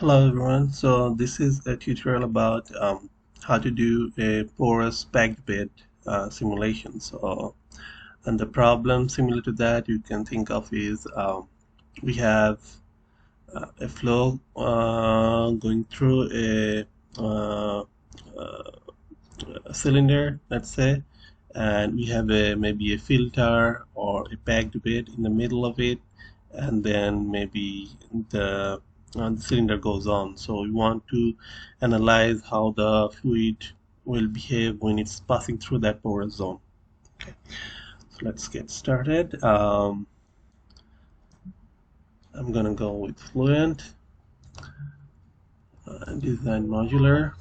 Hello everyone, so this is a tutorial about how to do a porous packed bed simulation. And the problem similar to that you can think of is we have a flow going through uh, a cylinder, let's say, and we have maybe a filter or a packed bed in the middle of it, and then maybe the cylinder goes on. So we want to analyze how the fluid will behave when it's passing through that porous zone. Okay, so let's get started. I'm gonna go with Fluent, design modular.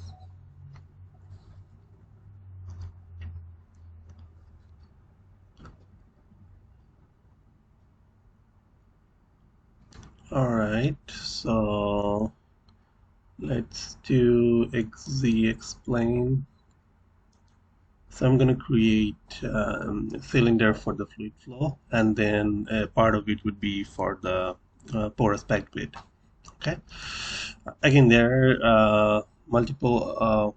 All right, so let's do XZ explain. So I'm going to create a cylinder for the fluid flow, and then part of it would be for the porous packed bed. Okay. Again, there are multiple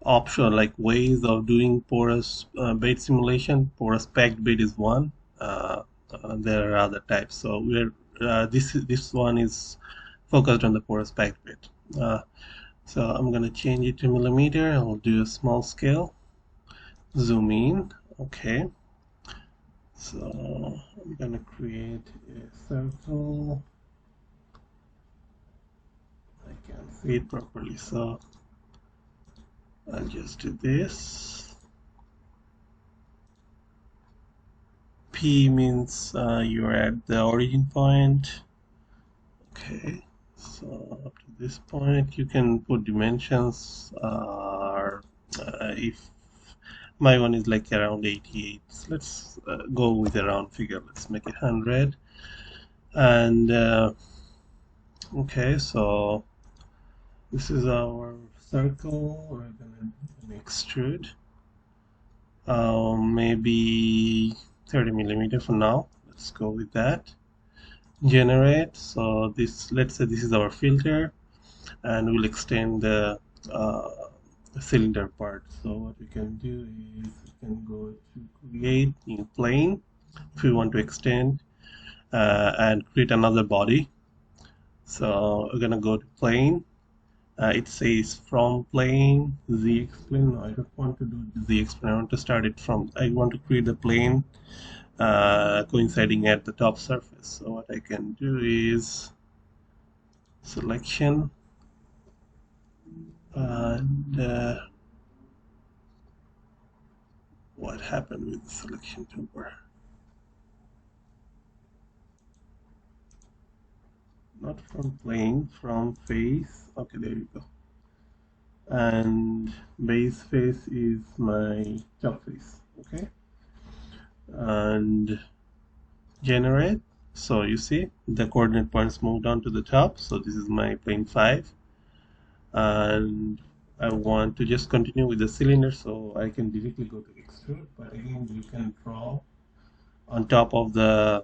option like ways of doing porous bed simulation. Porous packed bed is one. There are other types. So this one is focused on the porous packed bed. So I'm going to change it to millimeter. I'll do a small scale. Zoom in. Okay. So I'm going to create a circle. I can't see it properly, so I'll just do this. P means you're at the origin point. Okay, so up to this point you can put dimensions, if my one is like around 88, so let's go with a round figure. Let's make it 100. And okay, so this is our circle. We're gonna extrude maybe 30 millimeter for now. Let's go with that. Generate. So this, let's say this is our filter, and we'll extend the cylinder part. So what we can do is we can go to create new plane if we want to extend and create another body. So we're gonna go to plane. It says from plane z plane. No, I don't want to do z plane. I want to start it from. I want to create the plane coinciding at the top surface. So what I can do is selection, and what happened with the selection toolbar? Not from plane, from face. Okay, there you go. And base face is my top face. Okay, and generate. So you see the coordinate points moved on to the top. So this is my plane 5, and I want to just continue with the cylinder, so I can directly go to extrude. But again, you can draw on top of the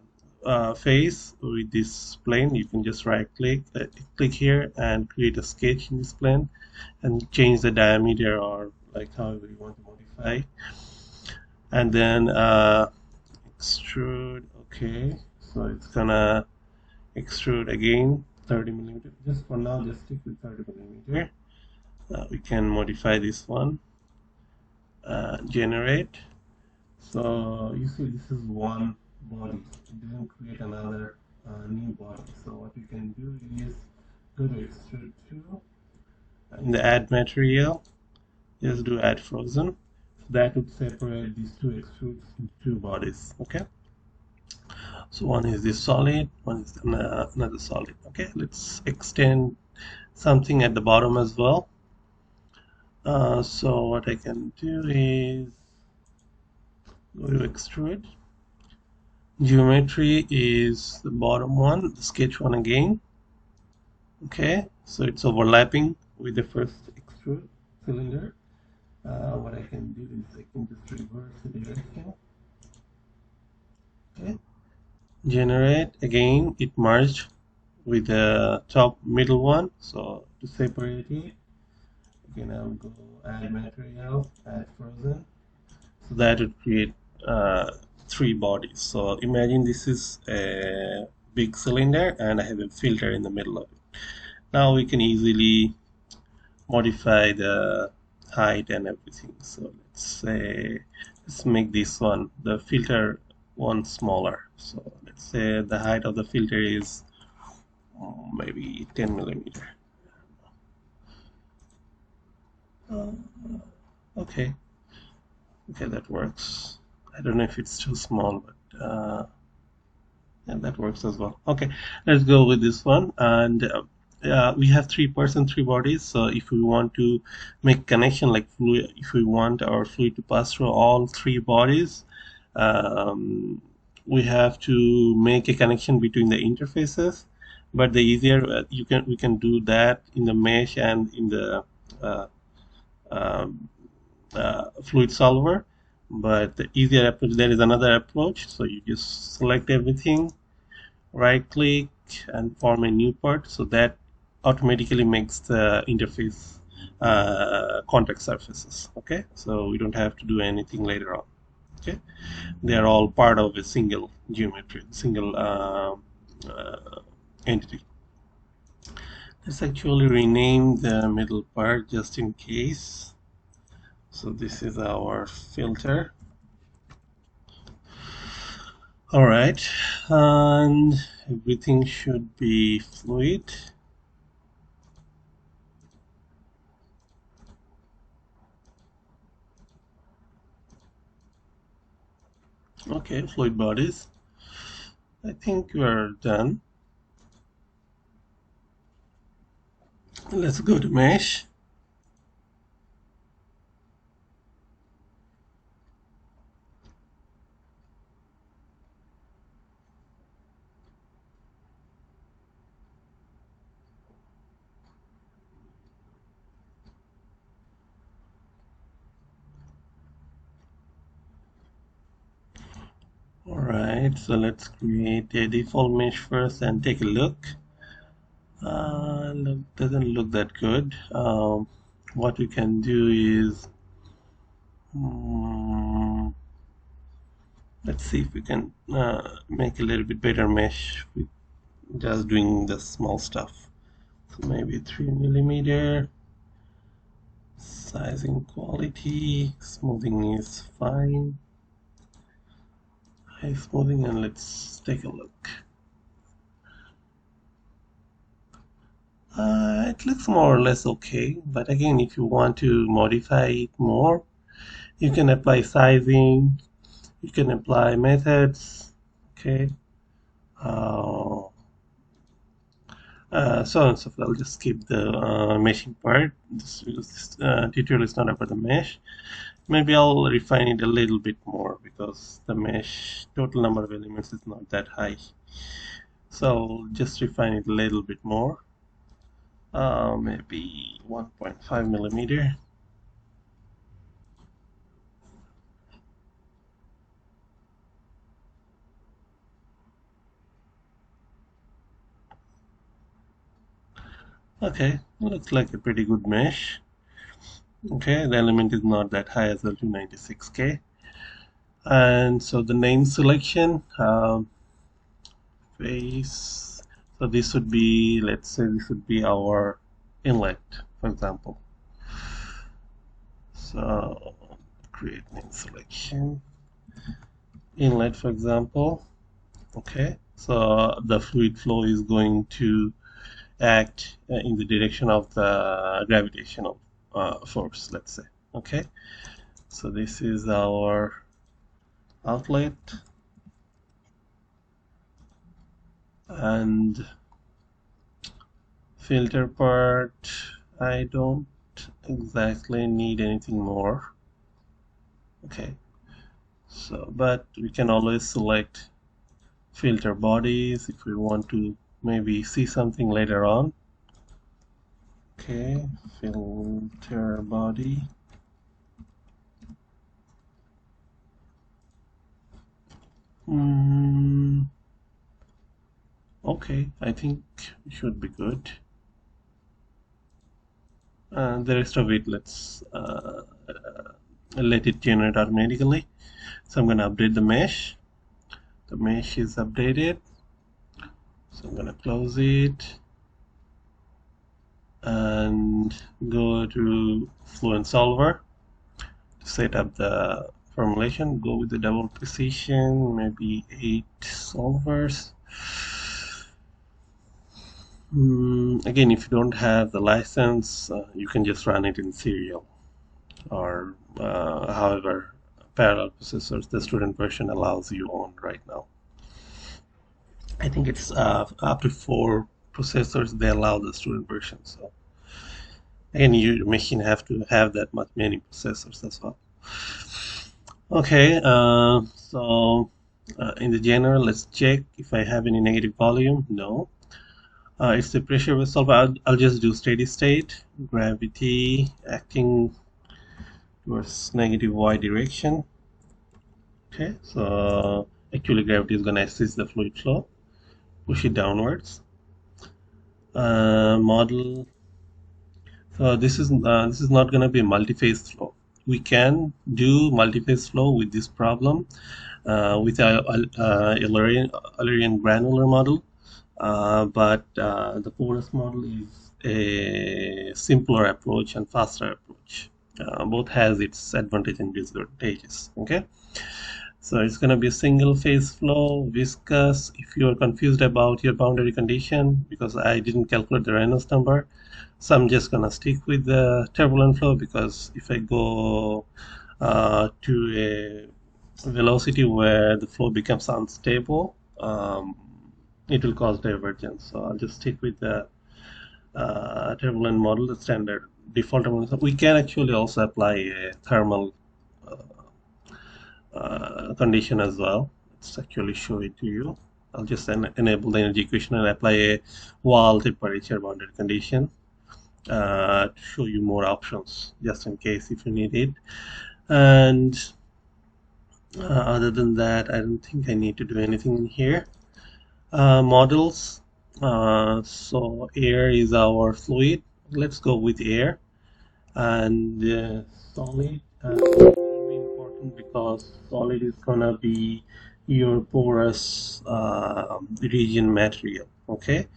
face with this plane. You can just right click here and create a sketch in this plane and change the diameter, or like however you want to modify, and then extrude. Okay, so it's gonna extrude again 30 millimeter. Just for now, just stick with 30 millimeter. We can modify this one. Generate. So you see, this is one body. It didn't create another new body. So what you can do is go to extrude 2. In the add material, just do add frozen. So that would separate these two extrudes into two bodies. Okay. So one is this solid, one is another solid. Okay, let's extend something at the bottom as well. So what I can do is go to extrude. Geometry is the bottom one, the sketch one again. Okay, so it's overlapping with the first extrude cylinder. What I can do is I can just reverse the direction. Okay, generate again. It merged with the top middle one. So to separate it, again I'll go add material, add frozen. So that would create three bodies. So imagine this is a big cylinder and I have a filter in the middle of it. Now we can easily modify the height and everything. So let's make this one, the filter one, smaller. So let's say the height of the filter is maybe 10 millimeter. Uh, okay, that works. I don't know if it's too small, but and that works as well. Okay, let's go with this one. And we have 3% 3 bodies. So if we want to make connection like fluid, if we want our fluid to pass through all 3 bodies, um, we have to make a connection between the interfaces. But the easier we can do that in the mesh and in the uh, um, fluid solver. But the easier approach, there is another approach. So you just select everything, right click and form a new part, so that automatically makes the interface contact surfaces. Okay, so we don't have to do anything later on. Okay, they are all part of a single geometry, single entity. Let's actually rename the middle part just in case. So this is our filter. All right, and everything should be fluid. Okay, fluid bodies. I think we're done. Let's go to mesh. All right, so let's create a default mesh first and take a look. Doesn't look that good. What we can do is, hmm, let's see if we can make a little bit better mesh with just doing the small stuff. So maybe 3 millimeter. Sizing quality, smoothing is fine. High smoothing, and let's take a look. It looks more or less okay, but again, if you want to modify it more, you can apply sizing, you can apply methods, okay, uh, so on and so forth. I'll just skip the meshing part. This tutorial is not about the mesh. Maybe I'll refine it a little bit more because the mesh total number of elements is not that high. So just refine it a little bit more. Maybe 1.5 millimeter. Okay, looks like a pretty good mesh. Okay, the element is not that high as well, 296K. And so the name selection, face. So this would be, let's say this would be our inlet, for example. So create name selection. Inlet, for example. Okay, so the fluid flow is going to act in the direction of the gravitational force, let's say. Okay, so this is our outlet, and filter part, I don't exactly need anything more. Okay, so but we can always select filter bodies if we want to maybe see something later on. Okay, filter body. Hmm. Okay, I think it should be good. The rest of it, let's let it generate automatically. So I'm going to update the mesh. The mesh is updated. So I'm going to close it and go to Fluent Solver to set up the formulation. Go with the double precision, maybe 8 solvers. Again, if you don't have the license, you can just run it in serial or however parallel processors the student version allows you on right now. I think it's up to 4 processors they allow the student version. So again, your machine have to have that much many processors as well. Okay, in the general, let's check if I have any negative volume. No. It's the pressure vessel. I'll just do steady state, gravity acting towards negative y direction. Okay, so actually gravity is going to assist the fluid flow, push it downwards. Model. So this is not going to be a multi-phase flow. We can do multi-phase flow with this problem with our Eulerian granular model, but the porous model is a simpler approach and faster approach. Both has its advantages and disadvantages. Okay. So it's going to be a single phase flow, viscous. If you're confused about your boundary condition, because I didn't calculate the Reynolds number, so I'm just going to stick with the turbulent flow, because if I go to a velocity where the flow becomes unstable, it will cause divergence. So I'll just stick with the turbulent model, the standard default model. We can actually also apply a thermal condition as well. Let's actually show it to you. I'll just enable the energy equation and apply a wall temperature boundary condition to show you more options, just in case if you need it. And other than that, I don't think I need to do anything in here. Models. So air is our fluid. Let's go with air. And solid will be important because solid is gonna be your porous region material. Okay,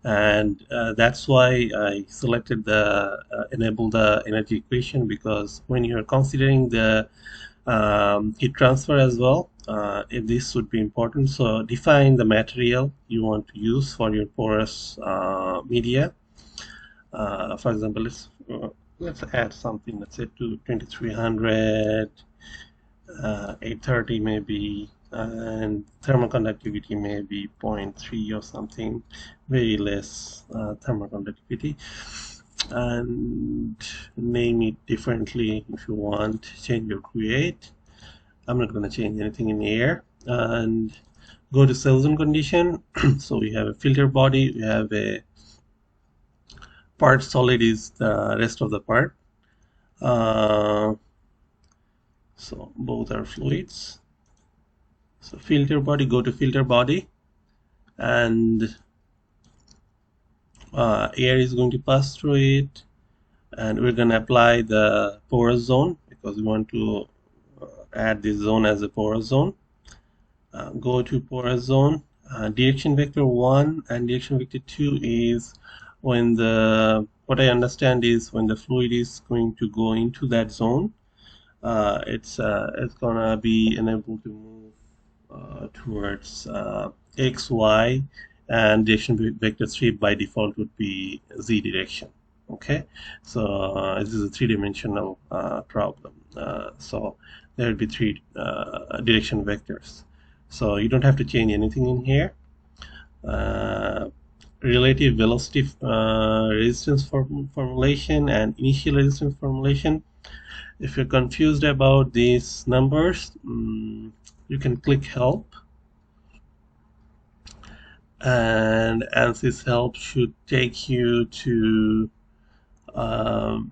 and that's why I selected the enable the energy equation, because when you're considering the heat transfer as well, this would be important. So define the material you want to use for your porous media. For example, let's add something. Let's say to 2300, 830 maybe, and thermal conductivity maybe 0.3 or something, very less thermal conductivity. And name it differently if you want, change or create. I'm not going to change anything in air. And go to cells and condition. So we have a filter body, we have a part solid is the rest of the part. So both are fluids. So filter body, go to filter body, and air is going to pass through it, and we're going to apply the porous zone because we want to add this zone as a porous zone. Go to porous zone. Direction vector 1 and direction vector 2 is when what I understand is when the fluid is going to go into that zone, it's gonna be enabled to move towards x, y, and direction vector 3 by default would be z direction. Okay, so this is a three-dimensional problem. So there will be 3 direction vectors. So you don't have to change anything in here. Relative velocity resistance formulation and initial resistance formulation. If you're confused about these numbers, you can click help, and ANSYS help should take you to I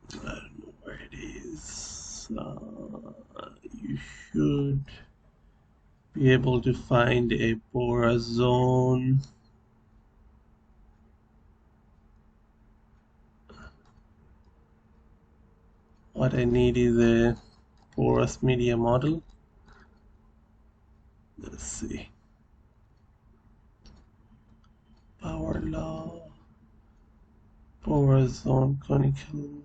don't know where it is. You should be able to find a porous zone. What I need is a porous media model. Let's see. Power law, porous zone, conical.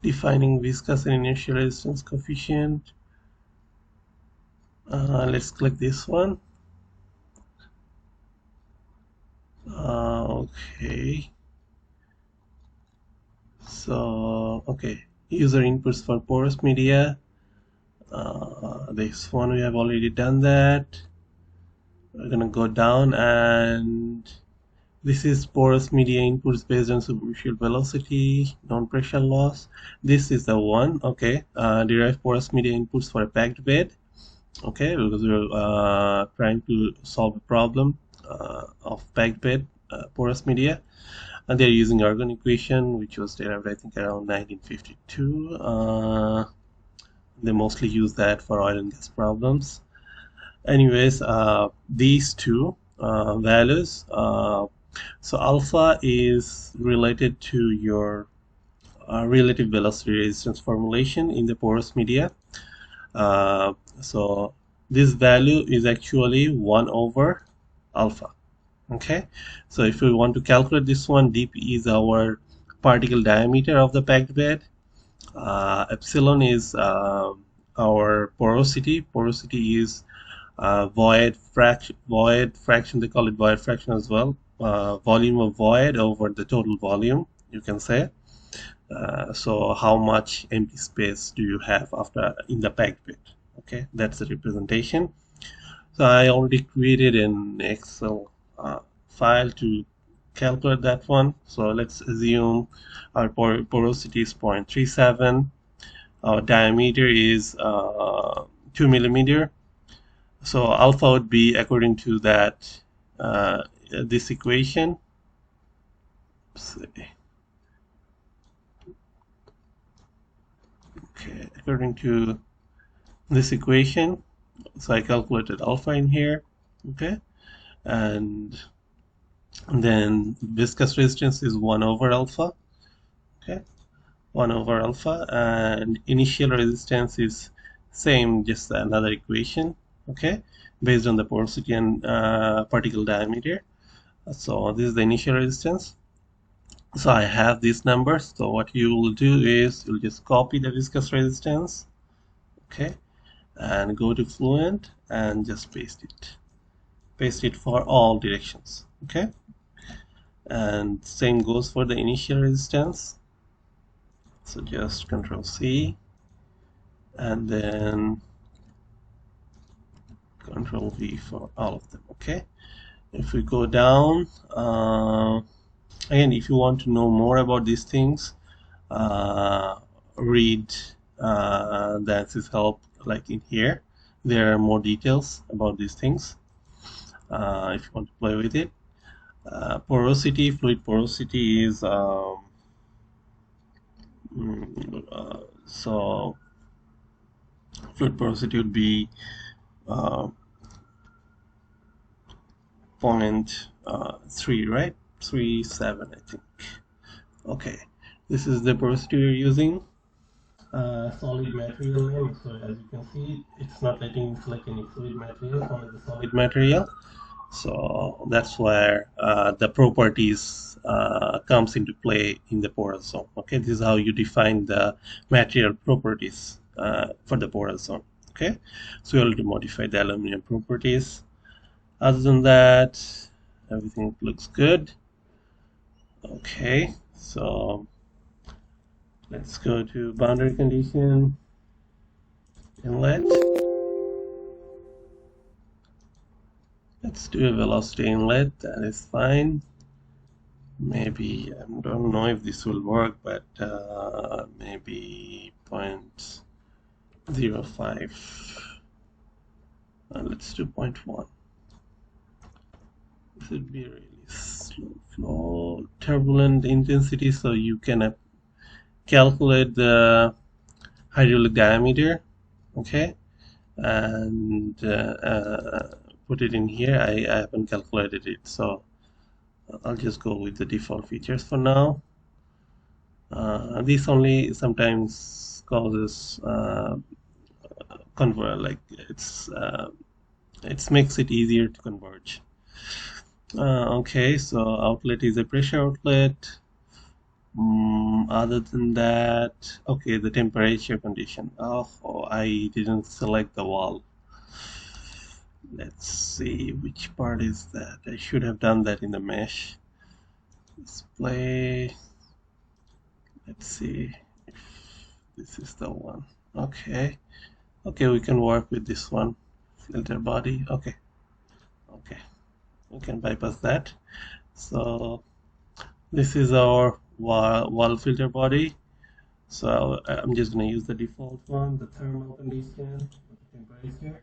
Defining viscous and inertial resistance coefficient. Let's click this one. Okay. So, okay. User inputs for porous media. This one we have already done that. We're gonna go down, and this is porous media inputs based on superficial velocity, non-pressure loss. This is the one. Okay. Derive porous media inputs for a packed bed. Okay, because we're trying to solve a problem of packed bed porous media, and they're using Argon equation, which was derived I think around 1952. They mostly use that for oil and gas problems. Anyways, these two values, so alpha is related to your relative velocity resistance formulation in the porous media. So this value is actually 1 over alpha. Okay, so if we want to calculate this one, dp is our particle diameter of the packed bed. Epsilon is our porosity. Porosity is void fraction. They call it void fraction as well. Volume of void over the total volume, you can say. So how much empty space do you have after in the packed bed? Okay, that's the representation. So I already created an Excel file to calculate that one. So let's assume our porosity is 0.37. Our diameter is 2 millimeter. So alpha would be according to that this equation. Okay, according to this equation, so I calculated alpha in here. Okay, and then viscous resistance is 1 over alpha. Okay, 1 over alpha, and initial resistance is same, just another equation. Okay, based on the porosity and particle diameter. So this is the initial resistance. So I have these numbers. So what you will do is you'll just copy the viscous resistance, okay, and go to Fluent and just paste it for all directions. Okay, and same goes for the initial resistance. So just Control C and then Control V for all of them. Okay, if we go down, again, if you want to know more about these things, read the ANSYS help, like in here. There are more details about these things if you want to play with it. Porosity, fluid porosity is so fluid porosity would be 0.3, right? 37, I think. Okay, this is the porosity we're using. Solid material, so as you can see, it's not letting me select any fluid material, only the solid material. So that's where the properties comes into play in the porous zone. Okay, this is how you define the material properties for the porous zone. Okay, so we already modified the aluminum properties. Other than that, everything looks good. Okay, so let's go to boundary condition, inlet. Let's do a velocity inlet, that is fine. Maybe, I don't know if this will work, but maybe 0.05. Let's do 0.1. This would be really slow flow, turbulent intensity, so you can calculate the hydraulic diameter. Okay, and put it in here. I haven't calculated it, so I'll just go with the default features for now. This only sometimes causes convert, like it makes it easier to converge. Okay, so outlet is a pressure outlet. Other than that, okay, the temperature condition. Oh, I didn't select the wall. Let's see which part is that. I should have done that in the mesh. Display. Let's see if this is the one. Okay. Okay, we can work with this one. Filter body. Okay. Okay. We can bypass that. So this is our wall filter body. So I'm just going to use the default one, the thermal condition, the temperature.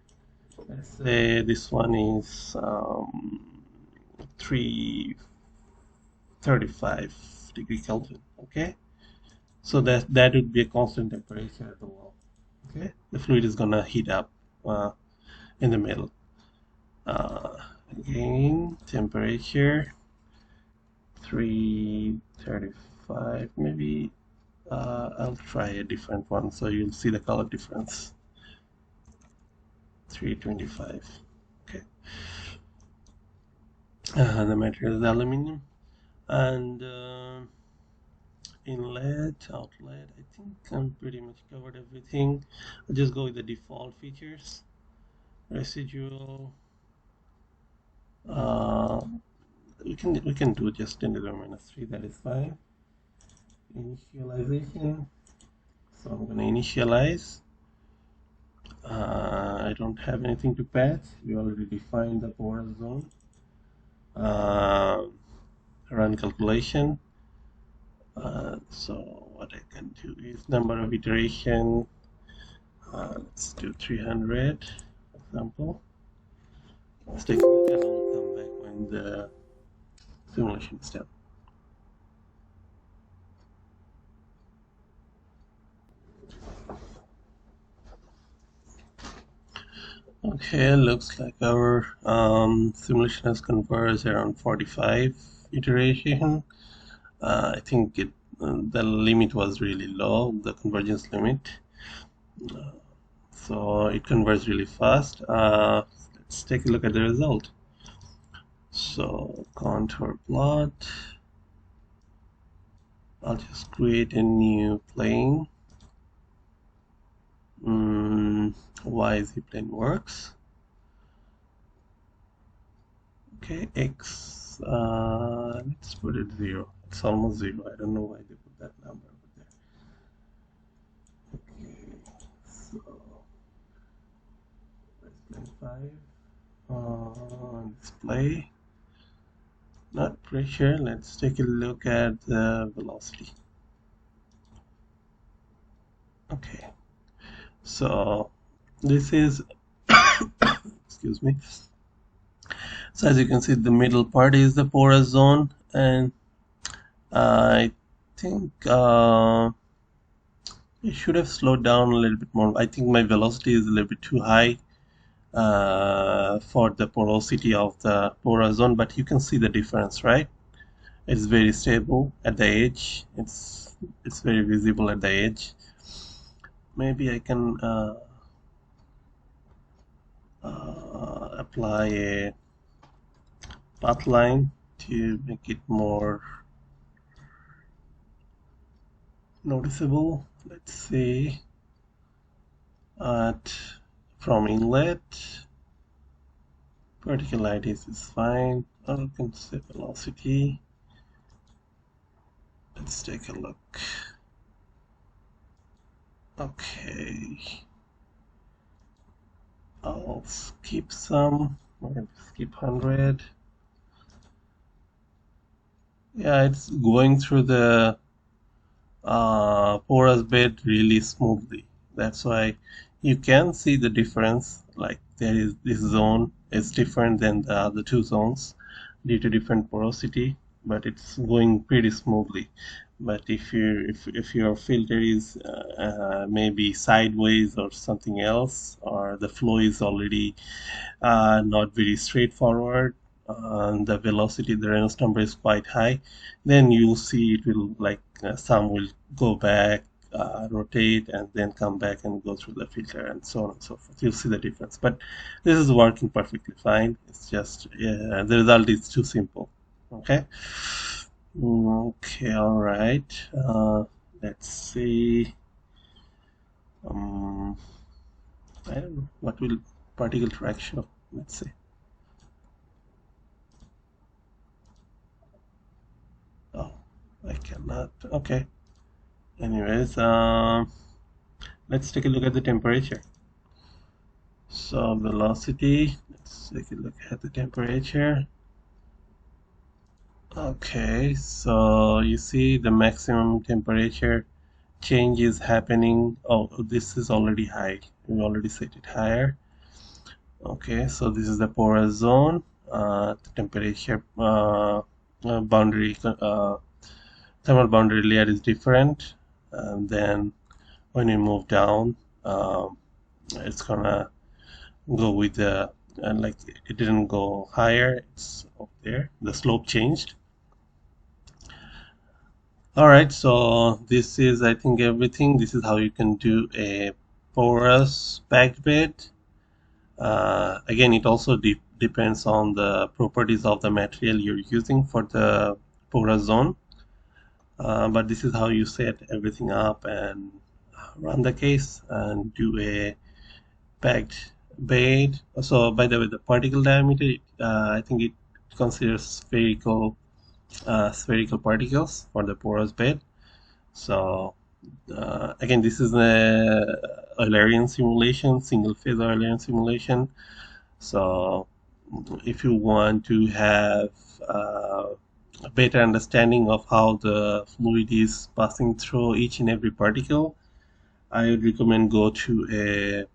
Let's say this one is 335 degree Kelvin. Okay, so that would be a constant temperature at the wall. Okay, the fluid is gonna heat up in the middle. Again, temperature 335. Maybe I'll try a different one so you'll see the color difference. 325. Okay. The material is aluminum, and inlet, outlet. I think I'm pretty much covered everything. I'll just go with the default features. Residual. Uh, we can do just 10 to the -3. That is fine. Initialization. So I'm gonna initialize. I don't have anything to patch. We already defined the porous zone. Run calculation. So what I can do is number of iteration. Let's do 300, for example. Let's take a look and we'll come back when the simulation is done. Okay, looks like our simulation has converged around 45 iteration. I think the limit was really low, the convergence limit. So it converges really fast. Let's take a look at the result. So contour plot. I'll just create a new plane. YZ plane works. Okay, X, let's put it 0. It's almost 0. I don't know why they put that number over there. Okay, so let's plane 5. Display, not pressure. Let's take a look at the velocity. Okay, so this is excuse me. So as you can see, the middle part is the porous zone, and I think it should have slowed down a little bit more. I think my velocity is a little bit too high for the porosity of the porous zone, but you can see the difference, right? It's very stable at the edge. It's very visible at the edge. Maybe I can apply a path line to make it more noticeable. Let's see, from inlet, verticalities is fine. I can say velocity. Let's take a look. Okay, I'll skip some. Maybe skip 100. Yeah, it's going through the porous bed really smoothly. That's why you can see the difference. Like there is this zone is different than the other two zones due to different porosity, but it's going pretty smoothly. But if your filter is maybe sideways or something else, or the flow is already not very straightforward, the velocity, the Reynolds number is quite high, then you'll see it will like some will go back, rotate, and then come back and go through the filter and so on and so forth. You'll see the difference. But this is working perfectly fine. It's just the result is too simple. Okay. Okay, all right. Let's see. Um, I don't know what will particle fraction of, let's say. Oh, I cannot. Okay. Anyways, let's take a look at the temperature. So velocity, let's take a look at the temperature. Okay, so you see the maximum temperature change is happening. Oh, this is already high. We already set it higher. Okay, so this is the porous zone. The temperature boundary, thermal boundary layer is different. And then when you move down, it's gonna go with the, and like it didn't go higher, it's up there. The slope changed. All right, so this is, I think, everything. This is how you can do a porous packed bed. Again, it also depends on the properties of the material you're using for the porous zone. But this is how you set everything up and run the case and do a packed bed. So, by the way, the particle diameter, I think it considers spherical particles for the porous bed. So again, this is the Eulerian simulation, single phase Eulerian simulation. So if you want to have a better understanding of how the fluid is passing through each and every particle, I would recommend go and do a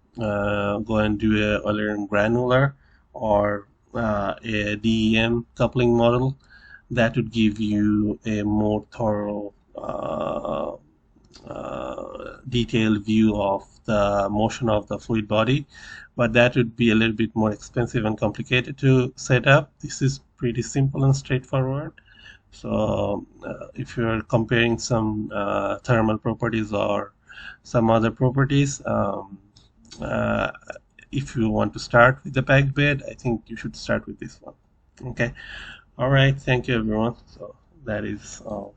Eulerian granular or a DEM coupling model. That would give you a more thorough detailed view of the motion of the fluid body, but that would be a little bit more expensive and complicated to set up. This is pretty simple and straightforward. So if you're comparing some thermal properties or some other properties, uh, if you want to start with the packed bed, I think you should start with this one. Okay. All right. Thank you, everyone. So that is all.